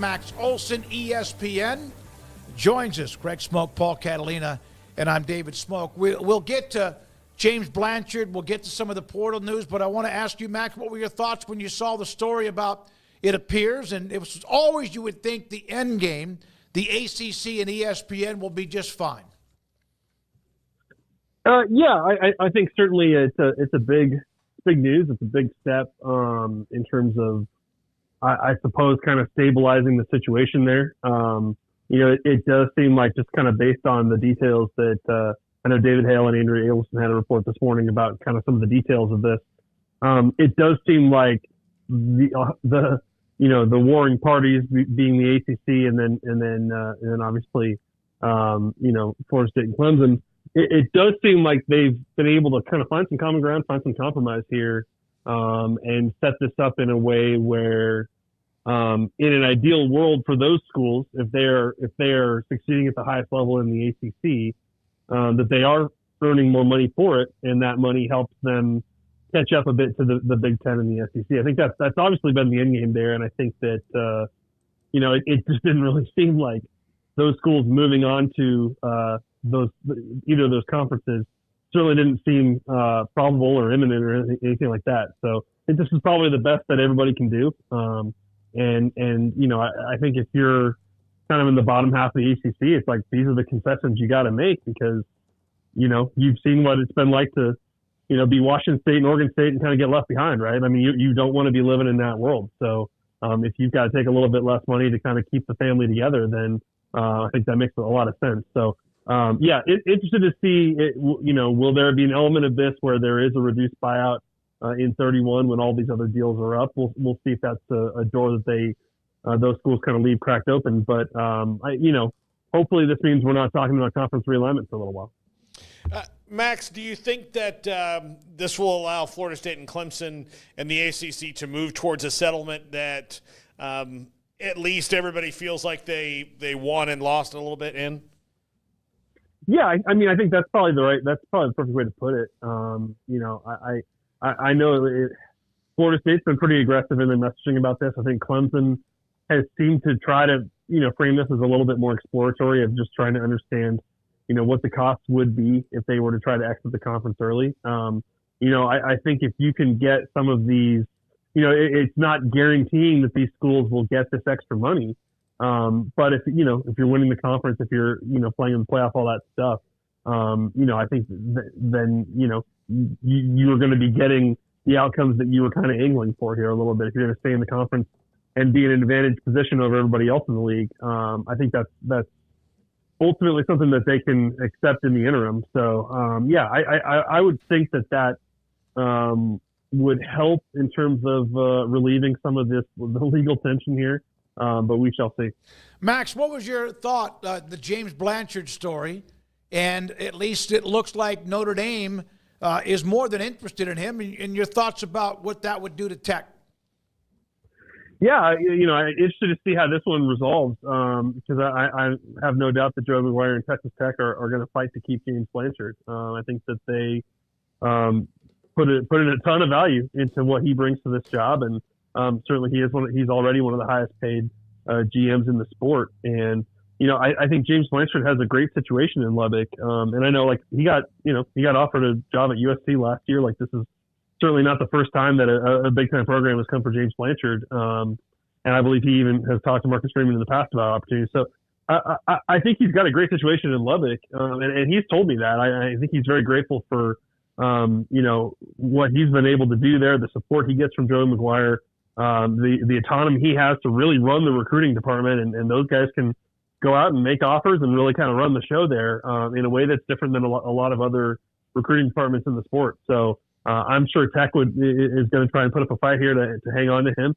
Max Olson, ESPN, joins us. Greg Smoke, Paul Catalina, and I'm David Smoke. We'll get to James Blanchard. We'll get to some of the portal news, but I want to ask you, Max, what were your thoughts when you saw the story about it appears, and it was always you would think the end game, the ACC and ESPN will be just fine. I think certainly it's a big news. It's a big step in terms of, I suppose, kind of stabilizing the situation there. It does seem like, just kind of based on the details that I know David Hale and Andrea Olson had a report this morning about kind of some of the details of this. It does seem like the warring parties being the ACC and then obviously Florida State and Clemson. It does seem like they've been able to kind of find some common ground, find some compromise here, and set this up in a way where, in an ideal world for those schools, if they are succeeding at the highest level in the ACC, that they are earning more money for it, and that money helps them catch up a bit to the Big Ten and the SEC. I think that's obviously been the end game there, and I think that it just didn't really seem like those schools moving on to either of those conferences certainly didn't seem probable or imminent or anything like that. So I think this is probably the best that everybody can do. I think if you're kind of in the bottom half of the ACC, it's like these are the concessions you got to make because, you've seen what it's been like to, be Washington State and Oregon State and kind of get left behind, right? I mean, you don't want to be living in that world. So if you've got to take a little bit less money to kind of keep the family together, then I think that makes a lot of sense. So, interested to see, will there be an element of this where there is a reduced buyout in 31 when all these other deals are up? We'll see if that's a door that those schools kind of leave cracked open. But, hopefully this means we're not talking about conference realignment for a little while. Max, do you think that this will allow Florida State and Clemson and the ACC to move towards a settlement that at least everybody feels like they won and lost a little bit in? Yeah, I think that's probably the perfect way to put it. I know Florida State's been pretty aggressive in their messaging about this. I think Clemson has seemed to try to, frame this as a little bit more exploratory of just trying to understand, what the costs would be if they were to try to exit the conference early. I think if you can get some of these, it's not guaranteeing that these schools will get this extra money. But if you're winning the conference, if you're, playing in the playoff, all that stuff, I think then, you are going to be getting the outcomes that you were kind of angling for here a little bit. If you're going to stay in the conference and be in an advantaged position over everybody else in the league, I think that's ultimately something that they can accept in the interim. So, I would think that would help in terms of relieving some of the legal tension here. But we shall see. Max, what was your thought, the James Blanchard story? And at least it looks like Notre Dame is more than interested in him. And your thoughts about what that would do to Tech? Yeah, I'm interested to see how this one resolves because I have no doubt that Joe McGuire and Texas Tech are going to fight to keep James Blanchard. I think that they put in a ton of value into what he brings to this job, and certainly he's already one of the highest paid GMs in the sport. And, I think James Blanchard has a great situation in Lubbock. And I know he got offered a job at USC last year. Like, this is certainly not the first time that a big time program has come for James Blanchard. And I believe he even has talked to Marcus Freeman in the past about opportunities. So I think he's got a great situation in Lubbock. And he's told me that. I think he's very grateful for, what he's been able to do there, the support he gets from Joe McGuire, the autonomy he has to really run the recruiting department, and those guys can go out and make offers and really kind of run the show there in a way that's different than a lot of other recruiting departments in the sport. So I'm sure Tech is going to try and put up a fight here to hang on to him.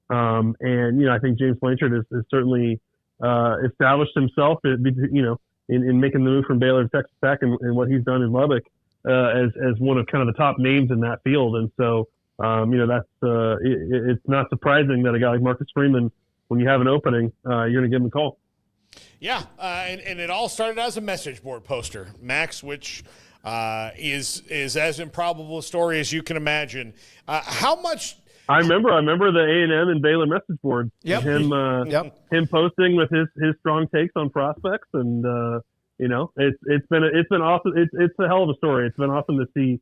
I think James Blanchard has certainly established himself, in making the move from Baylor to Texas Tech and what he's done in Lubbock as one of kind of the top names in that field. And so, it's not surprising that a guy like Marcus Freeman, when you have an opening, you're going to give him a call. Yeah, and it all started as a message board poster, Max, which is as improbable a story as you can imagine. How much I remember the A&M and Baylor message boards. Yep. Him posting with his strong takes on prospects, and it's been awesome. It's a hell of a story. It's been awesome to see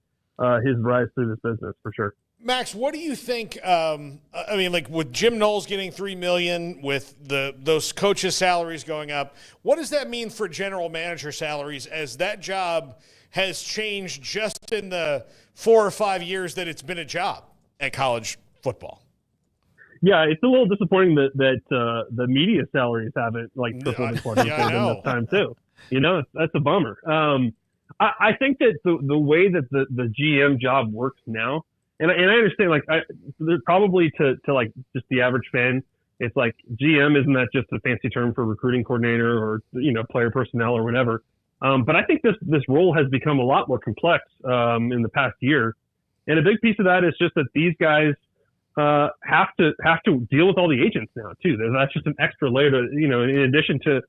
his rise through this business for sure. Max, what do you think? With Jim Knowles getting $3 million, with those coaches' salaries going up, what does that mean for general manager salaries as that job has changed just in the 4 or 5 years that it's been a job at college football? Yeah, it's a little disappointing that the media salaries haven't tripled and quadrupled in this time too. That's a bummer. I think that the way that the GM job works now, and I understand there's probably to just the average fan, it's like GM isn't that just a fancy term for recruiting coordinator or player personnel or whatever. But I think this role has become a lot more complex in the past year, and a big piece of that is just that these guys have to deal with all the agents now too. That's just an extra layer to in addition to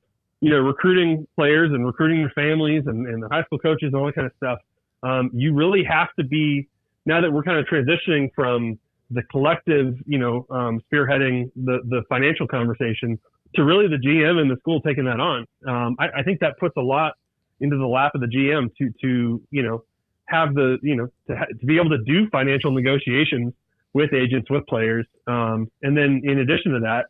recruiting players and recruiting their families and the high school coaches and all that kind of stuff. You really have to be, now that we're kind of transitioning from the collective spearheading the financial conversation to really the GM and the school taking that on. I think that puts a lot into the lap of the GM to have the to be able to do financial negotiations with agents, with players, and then in addition to that,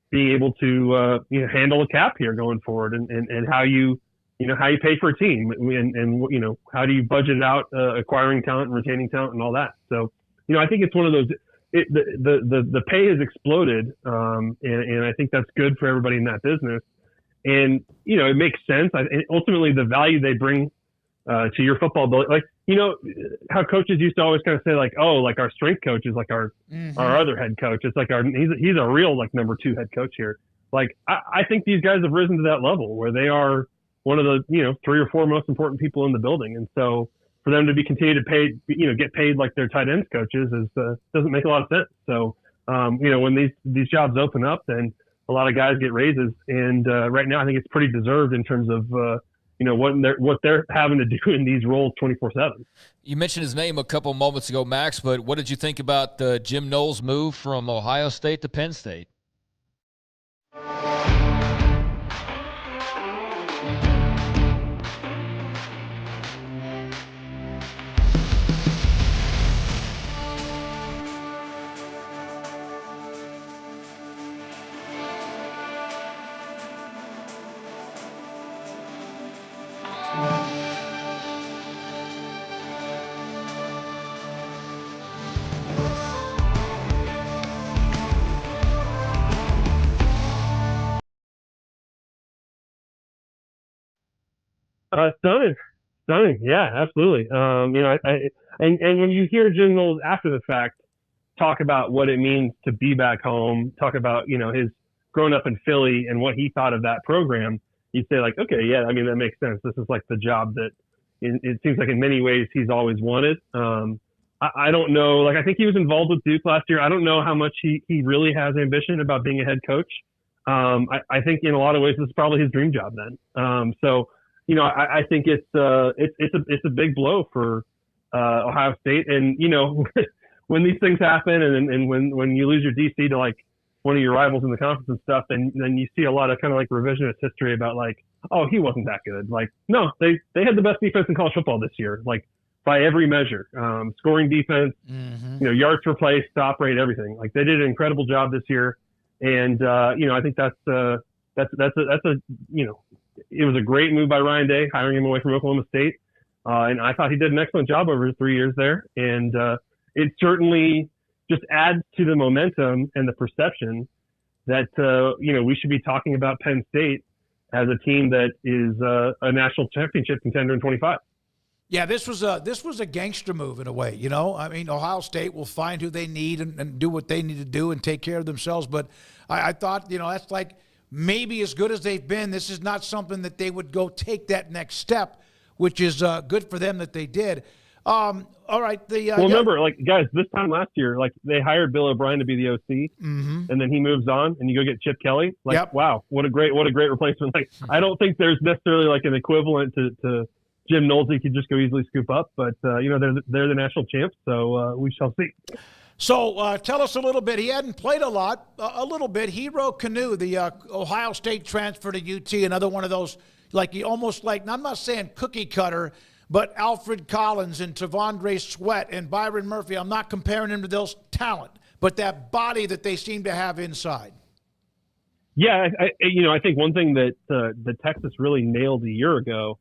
being able to handle a cap here going forward, and how you pay for a team, and how do you budget out acquiring talent and retaining talent and all that. So I think it's one of those. The pay has exploded, and I think that's good for everybody in that business. And it makes sense. And ultimately, the value they bring to your football building, how coaches used to always kind of say our strength coach is our other head coach. It's he's a real number 2 head coach here. I think these guys have risen to that level where they are one of the 3 or 4 most important people in the building. And so for them to be continued to get paid like their tight ends coaches doesn't make a lot of sense. So when these jobs open up, then a lot of guys get raises, and right now I think it's pretty deserved in terms of what they're having to do in these roles 24/7. You mentioned his name a couple moments ago, Max, but what did you think about Jim Knowles' move from Ohio State to Penn State? Stunning. Yeah, absolutely. And when you hear Jim Knowles after the fact talk about what it means to be back home, talk about, his growing up in Philly and what he thought of that program, you'd say okay, yeah, that makes sense. This is the job that it seems like in many ways he's always wanted. I don't know, I think he was involved with Duke last year. I don't know how much he really has ambition about being a head coach. I think in a lot of ways this is probably his dream job then. I think it's a big blow for Ohio State, and when these things happen, and when you lose your DC to one of your rivals in the conference and stuff, and then you see a lot of kind of revisionist history about oh, he wasn't that good. No, they had the best defense in college football this year, by every measure, scoring defense, yards per play, stop rate, everything. They did an incredible job this year, and I think that's it was a great move by Ryan Day, hiring him away from Oklahoma State. And I thought he did an excellent job over his 3 years there. And it certainly just adds to the momentum and the perception that, we should be talking about Penn State as a team that is a national championship contender in 25. Yeah, this was a gangster move in a way, Ohio State will find who they need and do what they need to do and take care of themselves. But I thought, that's maybe as good as they've been. This is not something that they would go take that next step, which is good for them that they did. All right. Remember, guys, this time last year, they hired Bill O'Brien to be the OC, and then he moves on, and you go get Chip Kelly. Wow, what a great replacement. I don't think there's necessarily an equivalent to Jim Knowles. He could just go easily scoop up, but they're the national champs, so we shall see. So tell us a little bit. He hadn't played a lot, a little bit. Hero Canoe, the Ohio State transfer to UT, another one of those, like he almost like, I'm not saying cookie cutter, but Alfred Collins and Tavondre Sweat and Byron Murphy. I'm not comparing him to those talent, but that body that they seem to have inside. Yeah, I think one thing that Texas really nailed a year ago,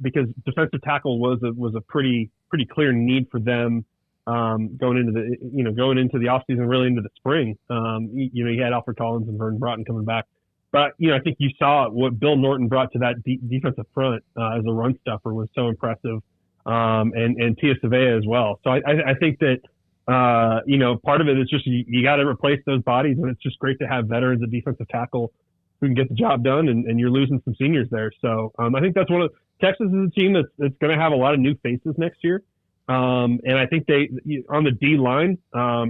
because defensive tackle was a pretty clear need for them. Going into the offseason, really into the spring. You had Alfred Collins and Vernon Broughton coming back. But, I think you saw what Bill Norton brought to that defensive front as a run stuffer was so impressive. And Tia Savea as well. So I think that, part of it is just you got to replace those bodies. And it's just great to have veterans at defensive tackle who can get the job done. And you're losing some seniors there. So I think that's Texas is a team that's going to have a lot of new faces next year. And I think they, on the D line,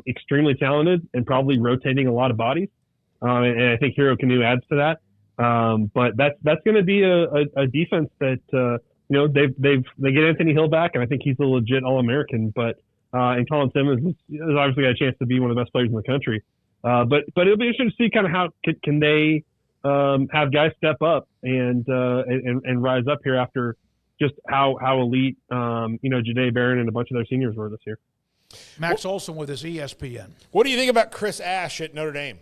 extremely talented and probably rotating a lot of bodies. And I think Hero Canoe adds to that. But that's going to be a defense that, they get Anthony Hill back, and I think he's a legit All-American. But, and Colin Simmons has obviously got a chance to be one of the best players in the country. But it'll be interesting to see kind of how can they, have guys step up and rise up here after just how elite, Janae Barron and a bunch of their seniors were this year. Max Olson with his ESPN. What do you think about Chris Ash at Notre Dame?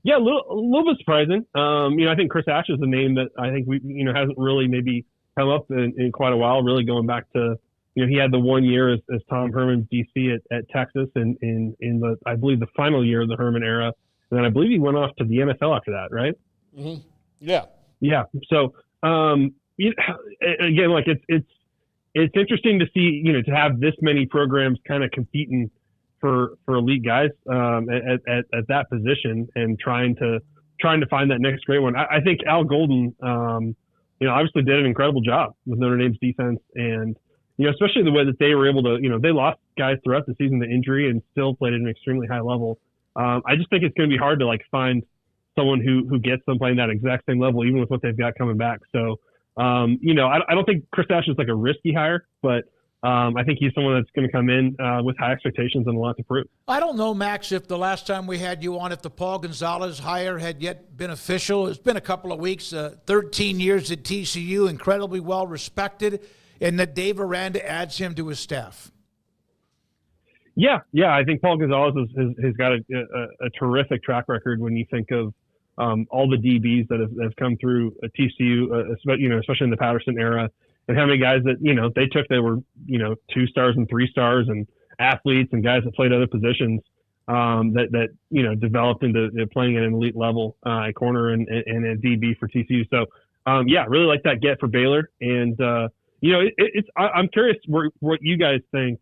Yeah, a little bit surprising. I think Chris Ash is a name that I think hasn't really maybe come up in quite a while, really going back to, he had the 1 year as Tom Herman's DC at Texas and in the, I believe, the final year of the Herman era. And then I believe he went off to the NFL after that, right? Mm-hmm. Yeah. Yeah. So, again, like it's interesting to see, to have this many programs kind of competing for elite guys at that position and trying to find that next great one. I think Al Golden, obviously did an incredible job with Notre Dame's defense, and especially the way that they were able to, they lost guys throughout the season to injury and still played at an extremely high level. I just think it's going to be hard to find someone who gets them playing that exact same level, even with what they've got coming back. So, I don't think Chris Ash is a risky hire, but I think he's someone that's going to come in with high expectations and a lot to prove. I don't know, Max, if the last time we had you on, if the Paul Gonzalez hire had yet been official. It's been a couple of weeks, 13 years at TCU, incredibly well respected, and that Dave Aranda adds him to his staff. Yeah. I think Paul Gonzalez has got a terrific track record when you think of all the DBs that have come through a TCU, especially in the Patterson era, and how many guys that, they took that were, 2 stars and 3 stars and athletes and guys that played other positions that developed into playing at an elite level at corner and a DB for TCU. So, really like that get for Baylor. And, I'm curious what you guys think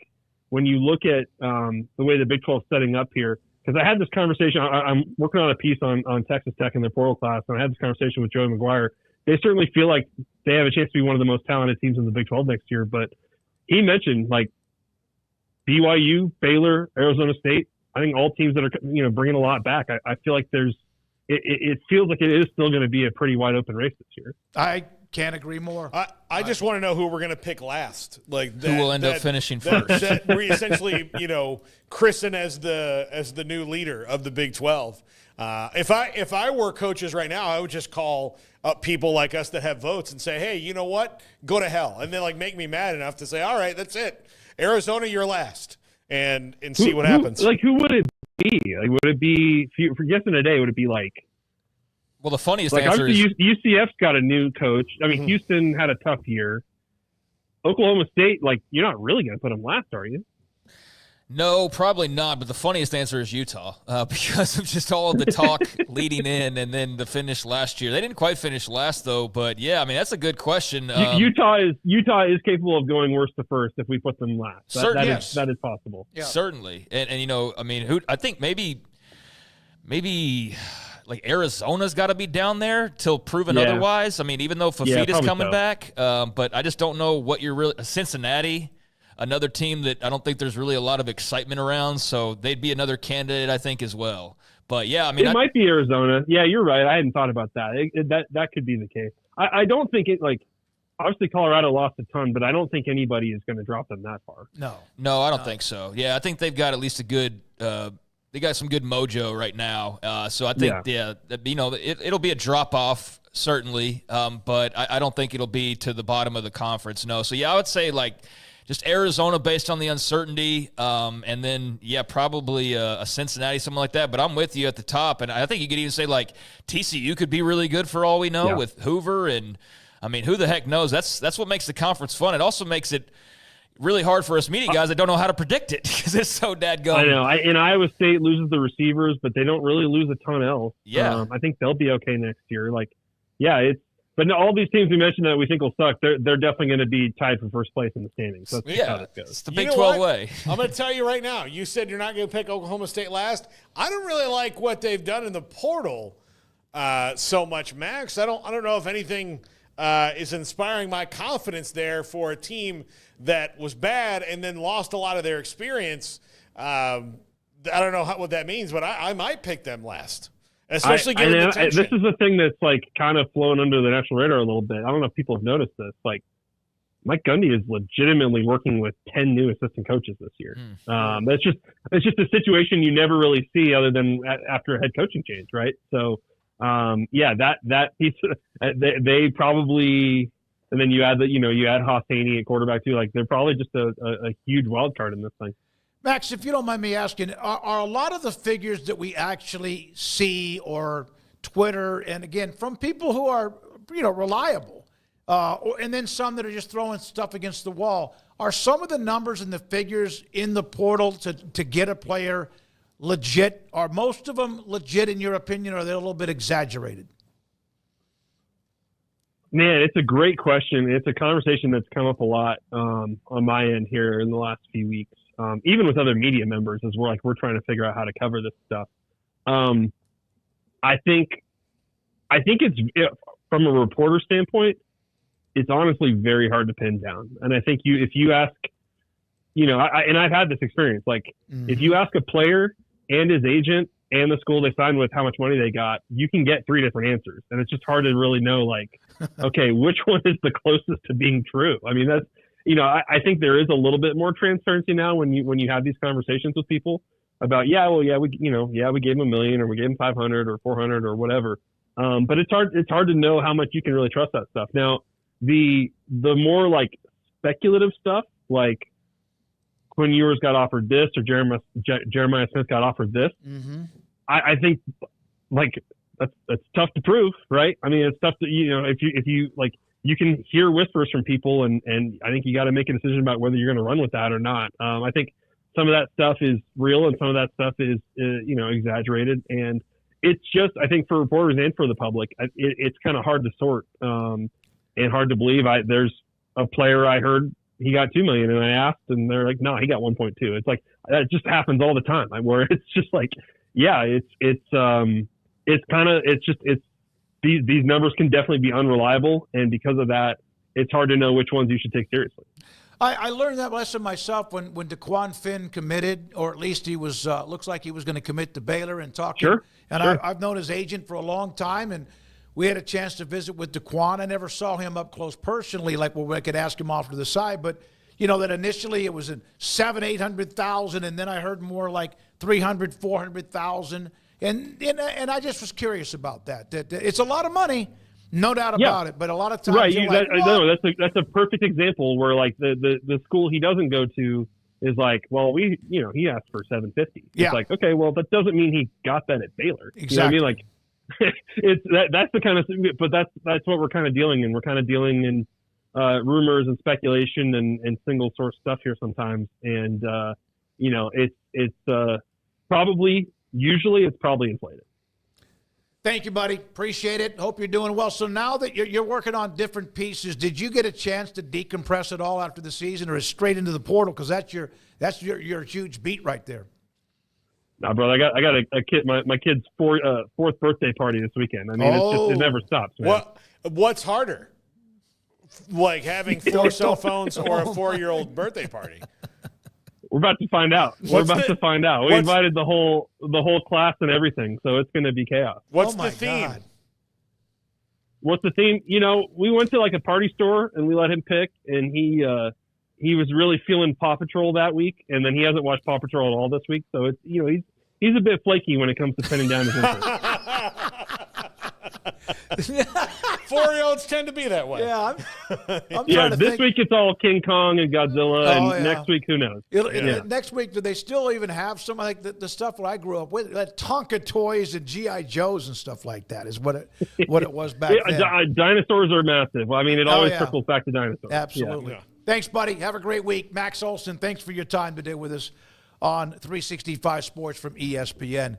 when you look at the way the Big 12 is setting up here. Because I had this conversation, I'm working on a piece on Texas Tech and their portal class, and I had this conversation with Joey McGuire. They certainly feel like they have a chance to be one of the most talented teams in the Big 12 next year. But he mentioned BYU, Baylor, Arizona State. I think all teams that are bringing a lot back. I feel like it feels like it is still going to be a pretty wide open race this year. I can't agree more. I just want to know who we're going to pick last. Who will end up finishing first? That we essentially, christen as the new leader of the Big 12. If I were coaches right now, I would just call up people like us that have votes and say, hey, you know what? Go to hell. And then make me mad enough to say, all right, that's it. Arizona, you're last. And see what happens. Who would it be? Would it be, for guessing today, would it be well, the funniest answer is UCF's got a new coach. I mean, Houston had a tough year. Oklahoma State, you're not really going to put them last, are you? No, probably not. But the funniest answer is Utah because of just all of the talk leading in and then the finish last year. They didn't quite finish last, though. But, yeah, I mean, that's a good question. Utah is capable of going worst to first if we put them last. That is possible. Yeah. Certainly. And I mean, I think maybe Arizona's got to be down there till proven otherwise. I mean, even though Fafita's coming back, but I just don't know what you're really – Cincinnati – another team that I don't think there's really a lot of excitement around, so they'd be another candidate, I think, as well. But, yeah, I mean – It might be Arizona. Yeah, you're right. I hadn't thought about that. That could be the case. I don't think it obviously Colorado lost a ton, but I don't think anybody is going to drop them that far. No, I don't think so. Yeah, I think they've got at least a good. They got some good mojo right now. So I think, it'll be a drop off certainly, but I don't think it'll be to the bottom of the conference. No. So I would say like just Arizona based on the uncertainty, and then probably a Cincinnati, something like that. But I'm with you at the top, and I think you could even say like TCU could be really good for all we know with Hoover, and I mean who the heck knows? That's what makes the conference fun. It also makes it really hard for us media guys that don't know how to predict it because it's so dadgum. I know. And Iowa State loses the receivers, but they don't really lose a ton else. Yeah, I think they'll be okay next year. But no, all these teams we mentioned that we think will suck, they're definitely going to be tied for first place in the standings. So that's how this goes. It's the Big 12 way. I'm going to tell you right now. You said you're not going to pick Oklahoma State last. I don't really like what they've done in the portal so much, Max. I don't know if anything is inspiring my confidence there for a team that was bad and then lost a lot of their experience. I don't know what that means, but I might pick them last. Especially given the tension. This is the thing that's like kind of flown under the national radar a little bit. I don't know if people have noticed this. Like Mike Gundy is legitimately working with 10 new assistant coaches this year. It's just a situation you never really see other than after a head coaching change, right? So that piece they probably, and then you add Hosseini at quarterback too. Like they're probably just a huge wild card in this thing. Max, if you don't mind me asking, are a lot of the figures that we actually see or Twitter, and again, from people who are, reliable, and then some that are just throwing stuff against the wall, are some of the numbers and the figures in the portal to get a player legit? Are most of them legit in your opinion, or are they a little bit exaggerated? Man, it's a great question. It's a conversation that's come up a lot on my end here in the last few weeks. Even with other media members, as we're trying to figure out how to cover this stuff. I think it's from a reporter standpoint, it's honestly very hard to pin down. And I think if you ask, and I've had this experience, like if you ask a player and his agent and the school they signed with how much money they got, you can get 3 different answers. And it's just hard to really know, like, okay, which one is the closest to being true? I mean, that's, I think there is a little bit more transparency now when you have these conversations with people about, we gave him $1 million or we gave him 500 or 400 or whatever. But it's hard to know how much you can really trust that stuff. Now, the more like speculative stuff, like Quinn Ewers got offered this or Jeremiah Smith got offered this. Mm-hmm. I think like that's tough to prove, right? I mean, it's tough to, if you like, you can hear whispers from people, and I think you got to make a decision about whether you're going to run with that or not. I think some of that stuff is real and some of that stuff is exaggerated. And it's just, I think for reporters and for the public, it's kind of hard to sort and hard to believe. There's a player I heard he got $2 million, and I asked, and they're like, no, he got 1.2. It's like, that just happens all the time where it's just like, these numbers can definitely be unreliable, and because of that, it's hard to know which ones you should take seriously. I learned that lesson myself when DeQuan Finn committed, or at least he was looks like he was going to commit to Baylor and talking. Sure. And sure. I've known his agent for a long time, and we had a chance to visit with DeQuan. I never saw him up close personally, like where I could ask him off to the side, but that initially it was in 700,000-800,000, and then I heard more like 300,000-400,000. And I just was curious about that. That it's a lot of money, no doubt about it. But a lot of times, right? That's a perfect example where like the school he doesn't go to is like, well, he asked for 750. It's like, okay, well, that doesn't mean he got that at Baylor. Exactly. You know what I mean? Like that's the kind of, but that's what we're kind of dealing in. We're kind of dealing in rumors and speculation and single source stuff here sometimes, and it's probably. Usually it's probably inflated. Thank you, buddy. Appreciate it. Hope you're doing well. So now that you're working on different pieces, did you get a chance to decompress at all after the season, or is straight into the portal? Because that's your huge beat right there. Nah, brother, I got a kid. My kid's fourth birthday party this weekend. I mean, it never stops, man. What's harder, like having 4 cell phones or a 4-year-old birthday party? We're about to find out. We invited the whole class and everything, so it's going to be chaos. What's the theme? God. What's the theme? You know, we went to like a party store and we let him pick, and he was really feeling Paw Patrol that week, and then he hasn't watched Paw Patrol at all this week. So it's, you know, he's a bit flaky when it comes to pinning down his interest. 4-year-olds tend to be that way. Yeah, I'm Yeah, trying to this think. week it's all King Kong and Godzilla, Oh, and yeah. next week, who knows? Next week, do they still even have some like the stuff that I grew up with, like Tonka toys and GI Joes and stuff like that? Is what it was back then. Dinosaurs are massive. I mean, it always yeah. circles back to dinosaurs. Absolutely. Yeah. Thanks, buddy. Have a great week, Max Olson. Thanks for your time today with us on 365 Sports from ESPN.